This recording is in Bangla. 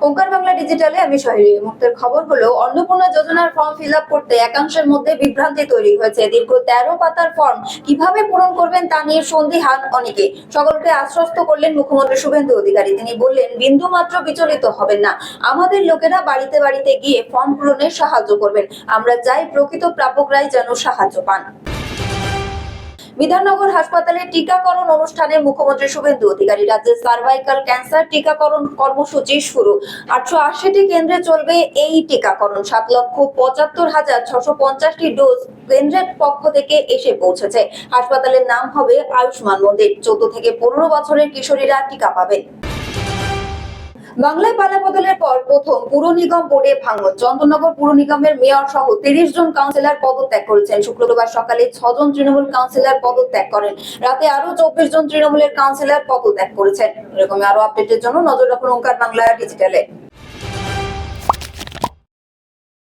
ওঙ্কার বাংলা ডিজিটালে আমি শহীদ মুহূর্তের খবর হলো অন্নপূর্ণা যোজনার ফর্ম ফিল আপ করতে একাংশের মধ্যে বিভ্রান্তি তৈরি হয়েছে। দীর্ঘ 13 পাতার ফর্ম কিভাবে পূরণ করবেন তা নিয়ে সন্দিহান অনেকে। সকলকে আশ্বস্ত করলেন মুখ্যমন্ত্রী শুভেন্দু অধিকারী। তিনি বললেন, বিন্দু মাত্র বিচলিত হবেন না, আমাদের লোকেরা বাড়িতে বাড়িতে গিয়ে ফর্ম পূরণে সাহায্য করবেন। আমরা চাই প্রকৃত প্রাপকরাই যেন সাহায্য পান। বিধাননগর হাসপাতালে টিকাকরণ অনুষ্ঠানে মুখ্যমন্ত্রী শুভেন্দু অধিকারী। রাজ্যে সার্ভাইকাল ক্যান্সার টিকাকরণ কর্মসূচি শুরু। 880টি কেন্দ্রে চলবে এই টিকাকরণ। 7,75,650টি ডোজ কেন্দ্রের পক্ষ থেকে এসে পৌঁছেছে। হাসপাতালের নাম হবে আয়ুষ্মান মন্দির। 14 থেকে 15 বছরের কিশোরীরা টিকা পাবেন। বাংলায় পালা বদলের পর প্রথম পুর নিগম বোর্ডে ভাঙন। চন্দননগর পুর নিগমের মেয়র সহ 30 জন কাউন্সিলর পদত্যাগ করেছেন। শুক্রবার সকালে 6 জন তৃণমূল কাউন্সিলর পদত্যাগ করেন। রাতে আরো 24 জন তৃণমূলের কাউন্সিলর পদত্যাগ করেছেন। এরকম আরো আপডেটের জন্য নজর রাখুন ওঙ্কার বাংলা ডিজিটালে।